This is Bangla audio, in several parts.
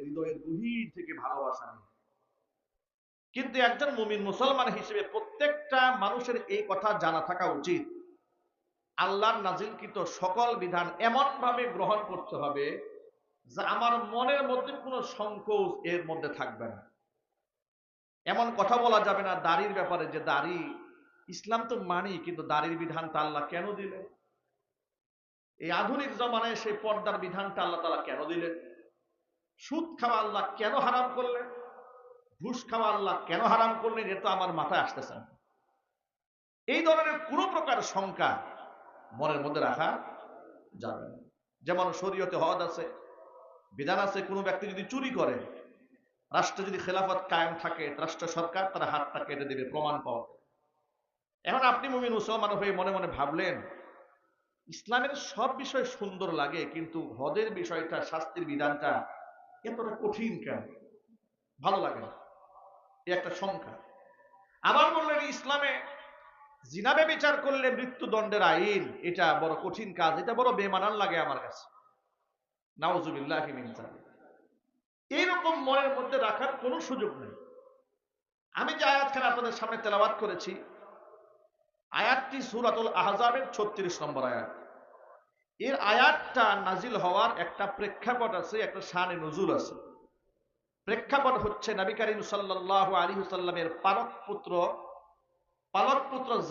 হৃদয়ের গভীর থেকে ভালোবাসা নেই। কিন্তু একজন মুমিন মুসলমান হিসেবে প্রত্যেকটা মানুষের এই কথা জানা থাকা উচিত, আল্লাহর নাজিলকৃত সকল বিধান এমন ভাবে গ্রহণ করতে হবে যে আমার মনের মধ্যে কোনো সংকোচ এর মধ্যে থাকবে না। এমন কথা বলা যাবে না দাড়ির ব্যাপারে যে দাড়ি ইসলাম তো মানি, কিন্তু দাড়ির বিধানটা আল্লাহ কেন দিলেন? এই আধুনিক জমানায় সেই পর্দার বিধানটা আল্লাহ তাআলা কেন দিলেন? সুদ খাওয়া আল্লাহ কেন হারাম করলেন? ঘুষ খাওয়া আল্লাহ কেন হারাম করলেন? এটা তো আমার মাথায় আসতেছে না। এই ধরনের কোনো প্রকার শঙ্কা মনের মধ্যে রাখা যাবে না। যেমন শরীয়তে হদ আছে, বিধান আছে, কোনো ব্যক্তি যদি চুরি করে, রাষ্ট্রে যদি খেলাফত কায়েম থাকে, রাষ্ট্র সরকার তার হাতটা কেটে দেবে প্রমাণ পাওয়া। এখন আপনি মুমিন মুসলমান হয়ে মনে মনে ভাবলেন ইসলামের সব বিষয় সুন্দর লাগে, কিন্তু হদের বিষয়টা, শাস্তির বিধানটা এতটা কঠিন কেন, ভালো লাগে না, এই একটা সংখ্যা। আবার বললেন ইসলামে জিনাবে বিচার করলে মৃত্যুদণ্ডের আইন, এটা বড় কঠিন কাজ, এটা বড় বেমানান লাগে আমার কাছে। নাউজুবিল্লাহি মিন যালিক। এইরকম মনের মধ্যে রাখার কোনো সুযোগ নেই। আমি যে আয়াতখানা আপনাদের সামনে তেলাওয়াত করেছি, আয়াতটি সূরাতুল আহজাবের 36 নম্বর আয়াত। এর আয়াতটা নাজিল হওয়ার একটা প্রেক্ষাপট আছে, একটা শানে নুজুল আছে। প্রেক্ষাপট হচ্ছে নবী করিম সাল্লাল্লাহু আলাইহি ওয়াসাল্লামের পালক পুত্র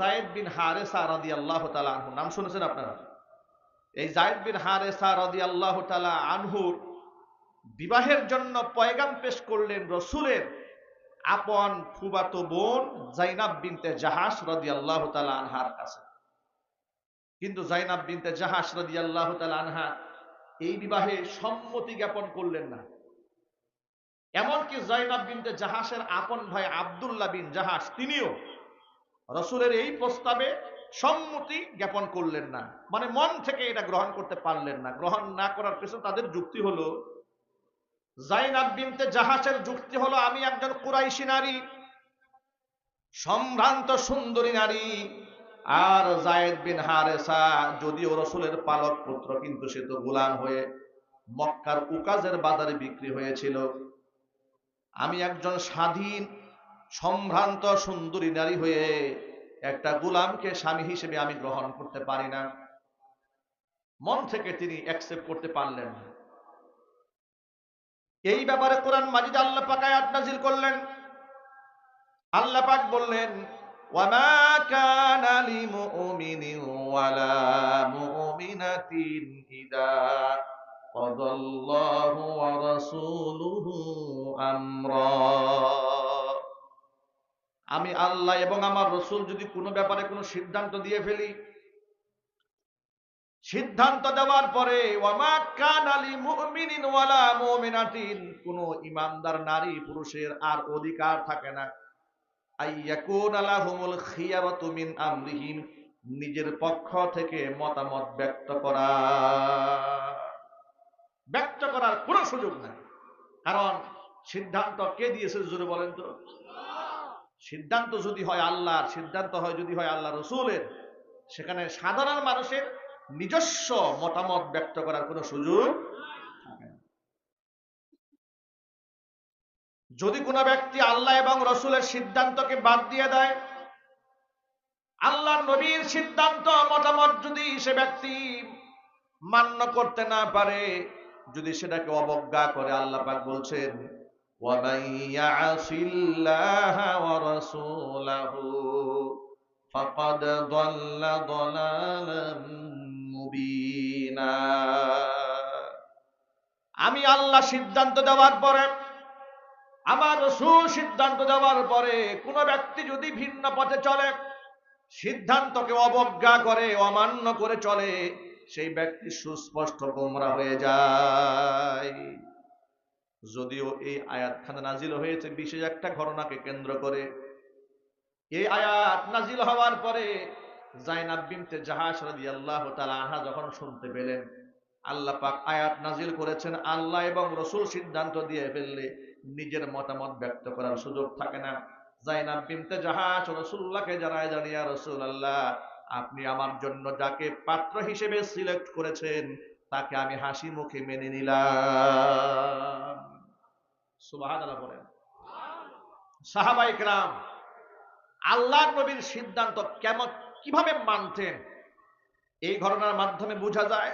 যায়েদ বিন হারেসা রাদিয়াল্লাহু তাআলা আনহু, নাম শুনেছেন আপনারা? এই যায়েদ বিন হারেসা রাদিয়াল্লাহু তাআলা আনহুর বিবাহের জন্য পয়গাম পেশ করলেন রাসূলের আপন ফুফাতো বোন যায়নাব বিনতে জাহাশ রাদিয়াল্লাহু তাআলা আনহার কাছে। কিন্তু যায়নাব বিনতে জাহাশ রাদিয়াল্লাহু তাআলা আনহা এই বিবাহে সম্মতি জ্ঞাপন করলেন না। এমনকি যায়নাব বিনতে জাহাশের আপন ভাই আব্দুল্লাহ বিন জাহাশ তিনিও রাসূলের এই প্রস্তাবে সম্মতি জ্ঞাপন করলেন না, মানে মন থেকে এটা গ্রহণ করতে পারলেন না। গ্রহণ না করার পেছনে তাদের যুক্তি হলো, যায়নাব বিনতে জাহাশের যুক্তি হলো, আমি একজন কুরাইশি নারী, সম্ভ্রান্ত সুন্দরী নারী, আর যায়েদ বিন হারেসা যদিও রাসূলের পালক পুত্র, কিন্তু সে তো গোলাম হয়ে মক্কার উকাজের বাজারে বিক্রি হয়েছিল। আমি একজন স্বাধীন সম্ভ্রান্ত সুন্দরী নারী হয়ে একটা গোলামকে স্বামী হিসেবে আমি গ্রহণ করতে পারি না। মন থেকে তিনি অ্যাকসেপ্ট করতে পারলেন না। এই ব্যাপারে কোরআন মাজিদে আল্লাহ পাক আয়াত নাযিল করলেন। আল্লাহ পাক বললেন, ওয়ামা কানা লিমুমিনিন ওয়ালা মুমিনাতিন ইযা কাদাল্লাহু ওয়া রাসূলুহু আমরা। আমি আল্লাহ এবং আমার রাসূল যদি কোনো ব্যাপারে কোনো সিদ্ধান্ত দিয়ে ফেলি, সিদ্ধান্ত দেওয়ার পরে ওয়ামা কানা লিমুমিনিন ওয়ালা মুমিনাতিন, কোনো ঈমানদার নারী পুরুষের আর অধিকার থাকে না আইয়াকুনা লাহুমুল খিয়ারাতু মিন আমরিহিম, নিজের পক্ষ থেকে মতামত ব্যক্ত করার কোনো সুযোগ নাই। কারণ সিদ্ধান্ত কে দিয়েছে জোরে বলেন তো? সিদ্ধান্ত যদি হয় আল্লাহর, সিদ্ধান্ত হয় যদি হয় আল্লাহ রাসূলের, সেখানে সাধারণ মানুষের নিজস্ব মতামত ব্যক্ত করার কোনো সুযোগ থাকে না। যদি কোনো ব্যক্তি আল্লাহ এবং রাসূলের সিদ্ধান্তকে বাদ দিয়ে দেয়, আল্লাহর নবীর সিদ্ধান্ত মতামত যদি সে ব্যক্তি মান্য করতে না পারে, যদি সেটাকে অবজ্ঞা করে, আল্লাহ পাক বলছেন ওয়ামান ইয়াসিল্লাহা ওয়া রাসূলাহু ফাকাদ দাল্লা দালালাম মুবিনা। আমি আল্লাহ সিদ্ধান্ত দেওয়ার পরে, আমার রাসূল সিদ্ধান্ত দেওয়ার পরে কোন ব্যক্তি যদি ভিন্ন পথে চলে, সিদ্ধান্তকে অবজ্ঞা করে, অমান্য করে চলে, সেই ব্যক্তি সুস্পষ্ট গোমরা হয়ে যায়। যদিও এই আয়াতখানা নাজিল হয়েছে বিশেষ একটা ঘটনাকে কেন্দ্র করে। এই আয়াত নাজিল হওয়ার পরে যায়নাব বিনতে জাহাশ রাদিয়াল্লাহু তাআলা আনহা যখন শুনতে পেলেন আল্লাহ পাক আয়াত নাজিল করেছেন, আল্লাহ এবং রাসূল সিদ্ধান্ত দিয়ে ফেললে নিজের মতামত ব্যক্ত করার সুযোগ থাকে না। যায়নাব বিনতে জাহাশ রাসূলুল্লাহকে জানায়, ইয়া রাসূলুল্লাহ, আপনি আমার জন্য যাকে পাত্র হিসেবে সিলেক্ট করেছেন তাকে আমি হাসি মুখে মেনে নিলাম। সুবহানাল্লাহ বলেন। সাহাবায়ে কেরাম আল্লাহর নবীর সিদ্ধান্ত কেমন কিভাবে মানতেন এই ঘটনার মাধ্যমে বোঝা যায়।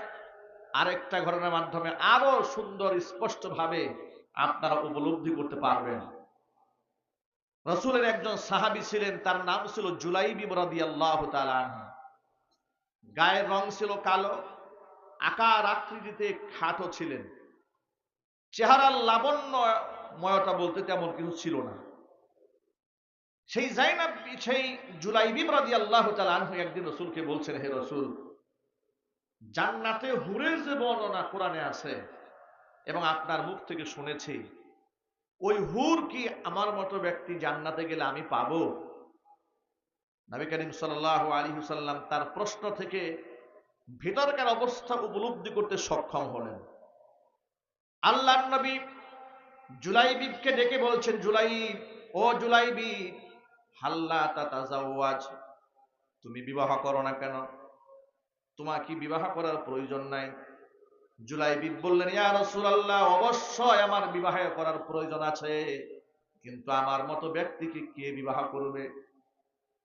আরেকটা ঘটনার মাধ্যমে আরো সুন্দর স্পষ্ট ভাবে আপনারা উপলব্ধি করতে পারবেন। রাসূলের একজন সাহাবী ছিলেন, তার নাম ছিল জুলাইবিব রাদিয়াল্লাহু তাআলা আনহু। গায়ের রং ছিল কালো, আকার আকৃতিতে খাটো ছিলেন, চেহারার লাবণ্যময়তা বলতে তেমন কিছু ছিল না। সেই জুলাইবিব রাদিয়াল্লাহু তাআলা আনহু একদিন রাসূলকে বলছেন, হে রাসূল, জান্নাতে হুরের যে বর্ণনা কোরআনে আছে এবং আপনার মুখ থেকে শুনেছি, ওই হুর কি আমার মতো ব্যক্তি জান্নাতে গেলে আমি পাবো? নবী করিম সাল্লাল্লাহু আলাইহি ওয়াসাল্লাম তার প্রশ্ন থেকে ভিতরকার অবস্থা উপলব্ধি করতে সক্ষম হলেন। আল্লাহর নবী জুলাইবিবকে ডেকে বলছেন, জুলাইব, ও জুলাইবিব, হাল্লা তাতাজাওয়াজ, তুমি বিবাহ করো না কেন? তোমার কি বিবাহ করার প্রয়োজন নাই? জুলাইবিব বললেন, ইয়া রাসূলুল্লাহ, অবশ্যই আমার বিবাহ করার প্রয়োজন আছে, কিন্তু আমার মতো ব্যক্তিকে কে বিবাহ করবে?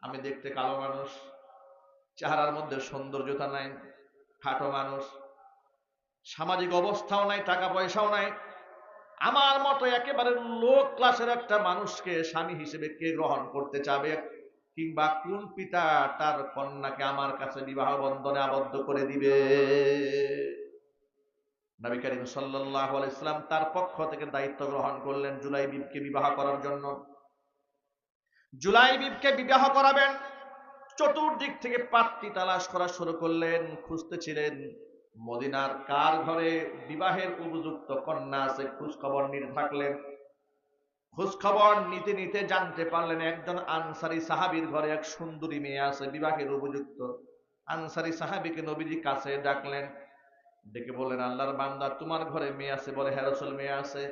আমি দেখতে কালো মানুষ, চেহারার মধ্যে সৌন্দর্যতা নাই, খাটো মানুষ, সামাজিক অবস্থাও নাই, টাকা পয়সাও নাই। আমার মতো একেবারে লো ক্লাসের একটা মানুষকে স্বামী হিসেবে কে গ্রহণ করতে চাবে? কিংবা কোন পিতা তার কন্যাকে আমার কাছে বিবাহ বন্ধনে আবদ্ধ করে দিবে? নবী করিম সাল্লাল্লাহু আলাইহি ওয়াসাল্লাম তার পক্ষ থেকে দায়িত্ব গ্রহণ করলেন জুলাইবিবকে বিবাহ করার জন্য। জুলাইবিবকে বিবাহ করাবেন, চতুর্দিক থেকে পাত্রী তালাশ করা শুরু করলেন, খুঁজতেছিলেন মদিনার কার ঘরে বিবাহের উপযুক্ত কন্যা আছে। খোঁজখবর নিতে থাকলেন। খোঁজখবর নিতে নিতে জানতে পারলেন একজন আনসারী সাহাবীর ঘরে এক সুন্দরী মেয়ে আছে, বিবাহের উপযুক্ত। আনসারী সাহাবীকে নবীজি কাছে ডাকলেন, ডেকে বললেন, আল্লাহর বান্দা, তোমার ঘরে মেয়ে আছে? বলে, হ্যাঁ রাসূল, মেয়ে আছে।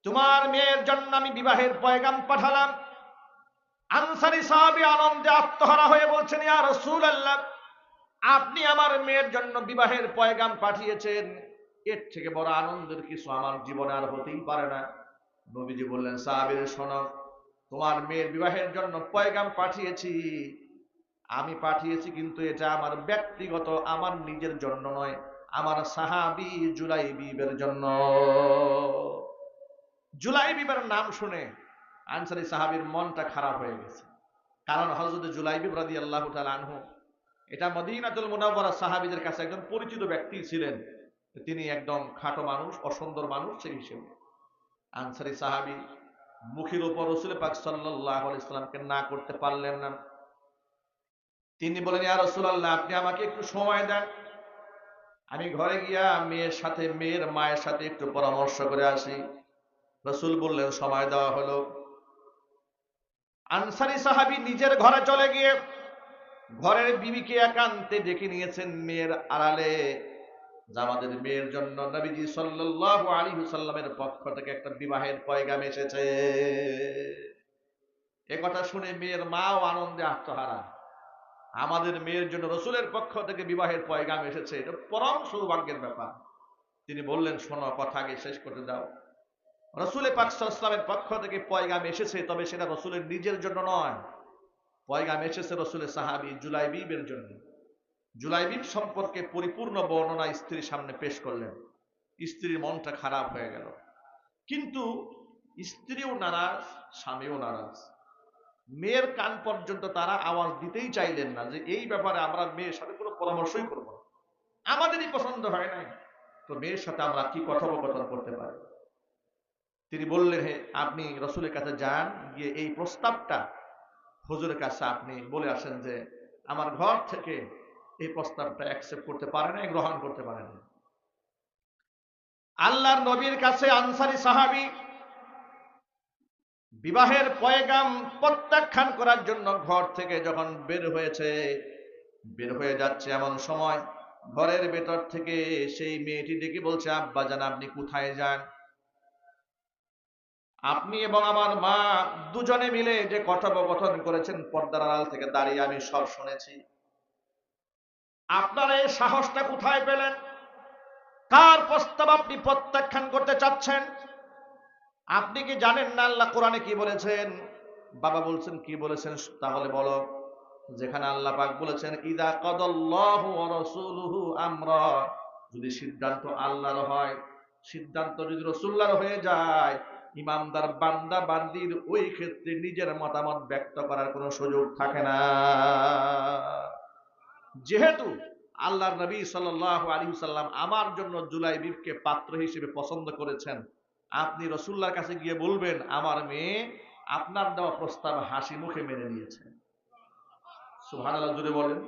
তোমার মেয়ের জন্য আমি বিবাহের পয়গাম পাঠালাম। আনসারী সাহাবী আনন্দে আত্মহারা হয়ে বলছেন, ইয়া রাসূলুল্লাহ, আপনি আমার মেয়ের জন্য বিবাহের পয়গাম পাঠিয়েছেন, এর থেকে বড় আনন্দের কিছু আমার জীবনে আর হতেই পারে না। নবীজি বললেন, সাহাবীর শোনো, তোমার মেয়ের বিবাহের জন্য পয়গাম পাঠিয়েছি, আমি পাঠিয়েছি, কিন্তু এটা আমার ব্যক্তিগত, আমার নিজের জন্য নয়, আমার সাহাবী জুলাইবিবের জন্য। জুলাইবিবের নাম শুনে আনসারী সাহাবীর মনটা খারাপ হয়ে গেছে। কারণ হযরত জুলাইবিব রাদিয়াল্লাহু তাআলা আনহু এটা মদিনাতুল মুনাওয়ারা সাহাবীদের কাছে একজন পরিচিত ব্যক্তি ছিলেন। তিনি একদম খাটো মানুষ, অসুন্দর মানুষ, সেই হিসেবে আনসারী সাহাবী মুখের উপর রাসূল পাক সাল্লাল্লাহু আলাইহি ওয়াসাল্লামকে না করতে পারলেন না। তিনি বলেন, ইয়া রাসূলুল্লাহ, আপনি আমাকে একটু সময় দেন, আমি ঘরে গিয়া মেয়ের মায়ের সাথে একটু পরামর্শ করে আসি। রাসূল বললেন, সময় দেওয়া হলো। আনসারী সাহাবী নিজের ঘরে চলে গিয়ে ঘরের বিবিকে একান্তে ডেকে নিয়েছেন মেয়ের আড়ালে, যে আমাদের মেয়ের জন্য নবীজি সাল্লাল্লাহু আলাইহি ওয়াসাল্লামের পক্ষ থেকে একটা বিবাহের পয়গাম এসেছে। এ কথা শুনে মেয়ের মাও আনন্দে আত্মহারা। আমাদের মেয়ের জন্য রাসূলের পক্ষ থেকে বিবাহের পয়গাম এসেছে, এটা পরম সৌভাগ্যের ব্যাপার। তিনি বললেন, শোনো, কথা আগে শেষ করতে দাও। রাসূল পাক সাল্লাল্লাহু আলাইহি ওয়াসাল্লামের পক্ষ থেকে পয়গাম এসেছে, তবে সেটা রাসূলের নিজের জন্য নয়। পয়গাম এসেছে রাসূলের সাহাবী জুলাইবিবের জন্য। জুলাইবিব সম্পর্কে পরিপূর্ণ বর্ণনা স্ত্রীর সামনে পেশ করলেন। স্ত্রীর মনটা খারাপ হয়ে গেল, কিন্তু স্ত্রীও নারাজ, স্বামীও নারাজ। মেয়ের কান পর্যন্ত তারা আওয়াজ দিতেই চাইলেন না যে এই ব্যাপারে আমরা মেয়ের সাথে কোনো পরামর্শই করব না, আমাদেরই পছন্দ হয় নাই, তো মেয়ের সাথে আমরা কি কথোপকথন করতে পারি? তিনি বললেন, হে, আপনি রাসূলের কাছে যান, গিয়ে এই প্রস্তাবটা হুজুরের কাছে আপনি বলে আসেন যে আমার ঘর থেকে এই প্রস্তাবটা অ্যাকসেপ্ট করতে পারে না, গ্রহণ করতে পারে না। আল্লাহর নবীর কাছে আনসারী সাহাবী বিবাহের পয়গাম প্রত্যাখ্যান করার জন্য ঘর থেকে যখন বের হয়ে যাচ্ছে, এমন সময় ঘরের ভেতর থেকে সেই মেয়েটি ডেকে বলছে, আব্বাজান, আপনি কোথায় যান? আপনি এবং আমার মা দুজনে মিলে যে কথোপকথন করেছেন পর্দার আড়াল থেকে দাঁড়িয়ে আমি সব শুনেছি। আপনারা এই সাহসটা কোথায় পেলেন? কার প্রস্তাব আপনি প্রত্যাখ্যান করতে চাচ্ছেন? আপনি কি জানেন না আল্লাহ কোরআনে কি বলেছেন? বাবা বলছেন কি বলেছেন? তাহলে বলো। যেখানে আল্লাহ পাক বলেছেন ইদা কাদাল্লাহু ওয়া রাসূলুহু আমরা, যদি সিদ্ধান্ত আল্লাহর হয়, সিদ্ধান্ত যদি রাসূলুল্লাহর হয়ে যায়, ইমানদার বান্দা বান্দির ওই ক্ষেত্রে নিজের মতামত ব্যক্ত করার কোনো সুযোগ থাকে না। যেহেতু আল্লাহর নবী সাল্লাল্লাহু আলাইহি ওয়াসাল্লাম আমার জন্য জুলাইবিবকে পাত্র হিসেবে পছন্দ করেছেন, আপনি রাসূলুল্লাহর কাছে গিয়ে বলবেন আমার মেয়ে আপনার দেওয়া প্রস্তাব হাসি মুখে মেনে নিয়েছে। সুবহানাল্লাহ জুড়ে বলেন।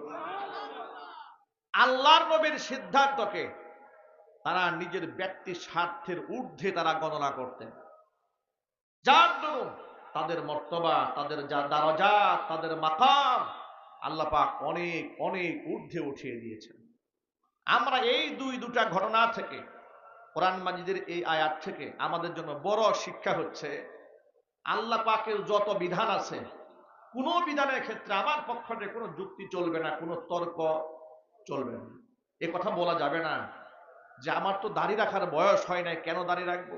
আল্লাহর নবীর সিদ্ধান্তকে তারা নিজের ব্যক্তি স্বার্থের ঊর্ধ্বে তারা গণনা করতেন, যার দরুন তাদের মর্তবা, তাদের যা দারাজাত, তাদের মাকাম আল্লাহ পাক অনেক অনেক ঊর্ধ্বে উঠিয়ে দিয়েছেন। আমরা এই দুটা ঘটনা থেকে, কোরআন মাজিদের এই আয়াত থেকে আমাদের জন্য বড় শিক্ষা হচ্ছে, আল্লাহ পাকের যত বিধান আছে কোন বিধানের ক্ষেত্রে আমার পক্ষ থেকে কোনো যুক্তি চলবে না, কোনো তর্ক চলবে না। এ কথা বলা যাবে না যে আমার তো দাড়ি রাখার বয়স হয় নাই, কেন দাড়ি রাখবো?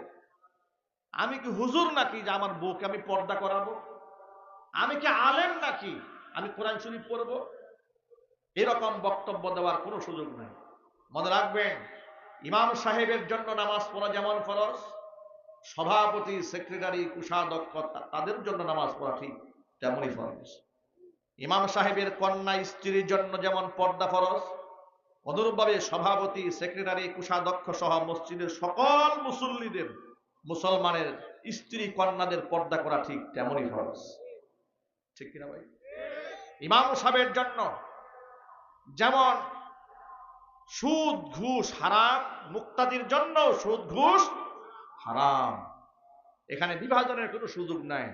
আমি কি হুজুর নাকি যে আমার বউকে আমি পর্দা করাবো? আমি কি আলেম নাকি আমি কোরআন শরীফ পড়বো? এরকম বক্তব্য দেওয়ার কোনো সুযোগ নাই। মনে রাখবেন, ইমাম সাহেবের জন্য নামাজ পড়া যেমন ফরজ, সভাপতি, সেক্রেটারি, কোষাধ্যক্ষ তাদের জন্য নামাজ পড়া ঠিক তেমনই ফরজ। ইমাম সাহেবের কন্যা স্ত্রীর জন্য যেমন পর্দা ফরজ, অনুরূপভাবে সভাপতি, সেক্রেটারি, কোষাধ্যক্ষ সহ মসজিদের সকল মুসল্লিদের, মুসলমানের স্ত্রী কন্যাদের পর্দা করা ঠিক তেমনই ফরজ। ঠিক কিনা ভাই? ইমাম সাহেবের জন্য যেমন সুদ ঘুষ হারাম, মুক্তাদির জন্য সুদ ঘুষ হারাম। এখানে বিভাজনের কোনো সুযোগ নাই।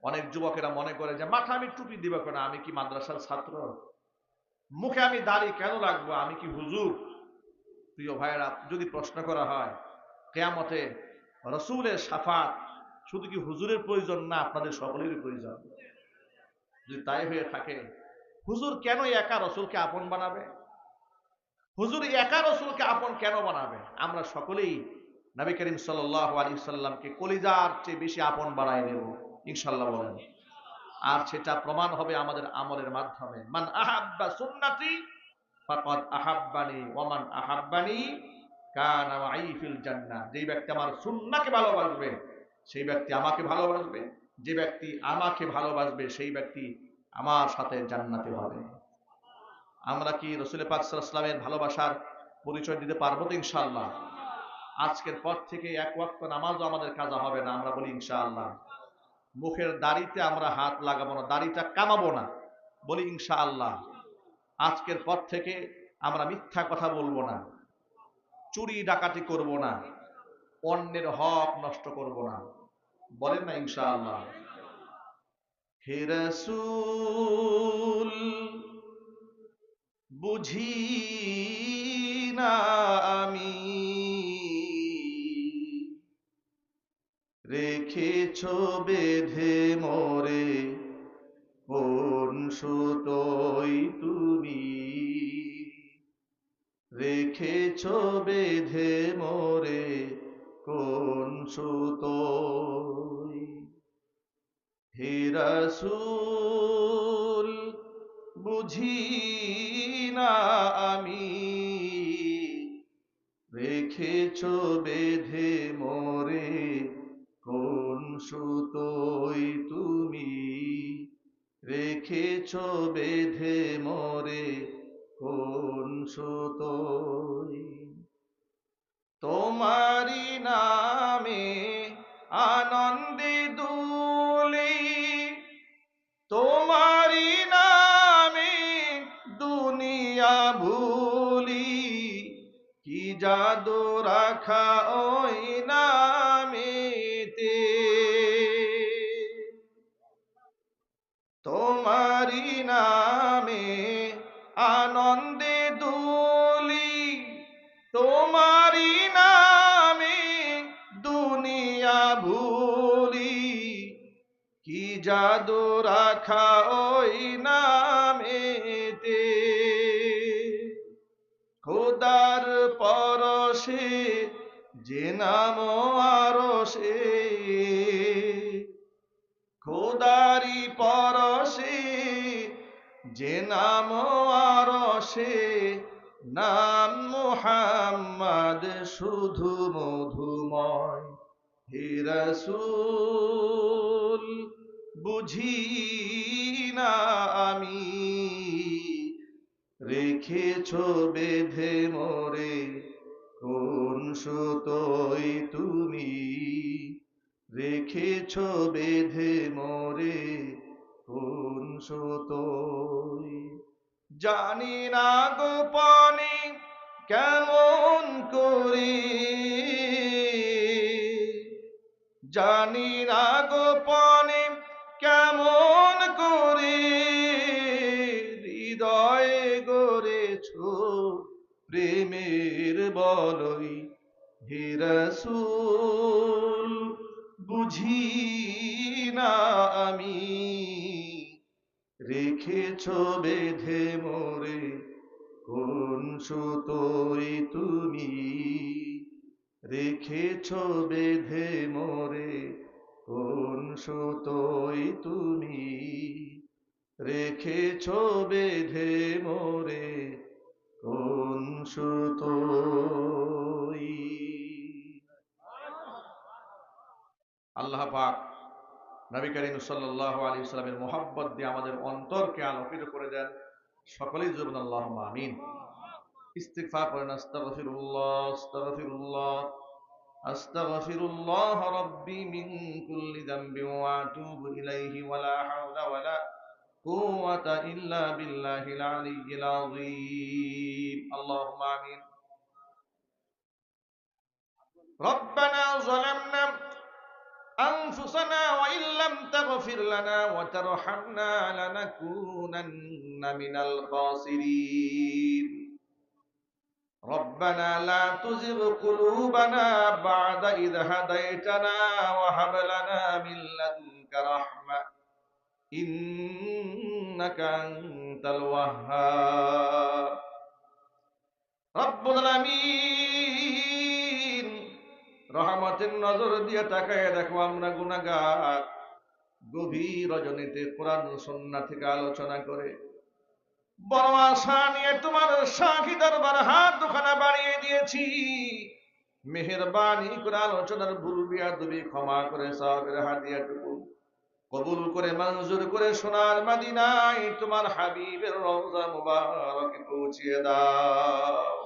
অনেক যুবকেরা মনে করে যে মাথা আমি টুপি দিব কেন, আমি কি মাদ্রাসার ছাত্র? মুখে আমি দাড়ি কেন রাখবো, আমি কি হুজুর? প্রিয় ভাইয়েরা, যদি প্রশ্ন করা হয় কিয়ামতে রাসূলের শাফাত শুধু কি হুজুরের প্রয়োজন না আপনাদের সকলেরই প্রয়োজন? যদি তাই হয়ে থাকে, হুজুর কেন একা রাসূলকে আপন বানাবে? হুজুর একা রাসূলকে আপন কেন বানাবে? আমরা সকলেই নবী করিম সাল্লাল্লাহু আলাইহি সাল্লামকে কলিজার চেয়ে বেশি আপন বানায় নেব ইনশাআল্লাহ বলেন। আর সেটা প্রমাণ হবে আমাদের আমলের মাধ্যমে। মান আহাব্বা সুন্নতি ফাকাদ আহাব্বানি ওয়া মান আহাব্বানি কানা মাই ফিল জান্নাহ। যে ব্যক্তি আমার সুন্নাহকে ভালোবাসবে সেই ব্যক্তি আমাকে ভালোবাসবে, যে ব্যক্তি আমাকে ভালোবাসবে সেই ব্যক্তি আমার সাথে জান্নাতে হবে। আমরা কি রাসূল পাক সাল্লাল্লাহু আলাইহি ওয়াসাল্লামের ভালোবাসার পরিচয় দিতে পারবো তো ইনশাআল্লাহ? আজকের পর থেকে এক ওয়াক্ত নামাজও আমাদের কাজা হবে না, আমরা বলি ইনশাআল্লাহ। মুখের দাড়িতে আমরা হাত লাগাবো না, দাড়িটা কামাবো না, বলি ইনশাআল্লাহ। আজকের পর থেকে আমরা মিথ্যা কথা বলবো না, চুরি ডাকাতি করব না, অন্যের হক নষ্ট করব না, বলেন না ইনশাআল্লাহ। হে রাসূল বুঝি না আমি, রেখেছ বেঁধে মোরে কোন সুতোয় তুমি, রেখেছ বেঁধে মোরে কোন সুতোয়। হে রাসূল বুঝি না আমি, রেখেছ বেঁধে মোরে কোন সুতোয় তুমি, রেখেছ বেঁধে মোরে কোন সুতোয়। তোমারি নামে আনন্দে দুলি, তোমারি নামে দুনিয়া ভুলি, কি জাদু রাখা ওই নামেতে। তোমারি নামে আনন্দে দুলি, তোমারি নামে দুনিয়া ভুলি, কি জাদু রাখা ওই নামেতে। খোদার পরশে যে নাম আরশে উদারি পরশে যে নাম আরশে নাম মুহাম্মদ শুধু মধুময়। হে রাসূল বুঝি না আমি, রেখেছ বেঁধে মোরে কোন সুতোয় তুমি, রেখেছ বেঁধে মোরে কোন সুতোয়। জানি না গোপনে কেমন করে, জানি না গোপনে কেমন করে হৃদয়ে গড়েছ প্রেমের বলয়। হে রাসূল বুঝি না আমি, রেখেছ বেঁধে মোরে কোন সুতোয় তুমি, রেখেছ বেঁধে মোরে কোন সুতোয় তুমি, রেখেছ বেঁধে মোরে কোন সুতোয়। আল্লাহ পাক নবী করিম সাল্লাল্লাহু আলাইহি ওয়াসাল্লামের মোহাব্বত দিয়ে আমাদের অন্তরকে আলোকিত করে দেন। সকলেই জবান আল্লাহুম্মা আমিন। ইস্তিগফার করেন। আস্তাগফিরুল্লাহ আস্তাগফিরুল্লাহ আস্তাগফিরুল্লাহ রাব্বি মিন কুল্লি যামবিন ওয়া আতুবু ইলাইহি ওয়া লা হাওলা ওয়া লা কুওয়াতা ইল্লা বিল্লাহিল আলিয়্যিল আযীম। আল্লাহুম্মা আমিন। রব্বানা যালামনা أنفسنا وإن لم تغفر لنا وترحمنا لنكونن من الخاسرين. ربنا لا تزغ قلوبنا بعد إذ هديتنا وهب لنا من لدنك رحمة إنك أنت الوهاب. رب العالمين রহমতের নজর দিয়ে তাকায় দেখো আমরা গুনাহগার। গভীর রজনীতে কোরআন সুন্নাহ থেকে আলোচনা করে বড় আশা নিয়ে তোমার শাহী দরবারে হাত দুখানা বাড়িয়ে দিয়েছি। মেহেরবানি করে আলোচনার ভুল বিয়াদবি ক্ষমা করে সওয়াবের হাদিয়াটুকু কবুল করে মঞ্জুর করে সোনার মদিনায় তোমার হাবিবের রওজা মুবারকে পৌঁছিয়ে দাও।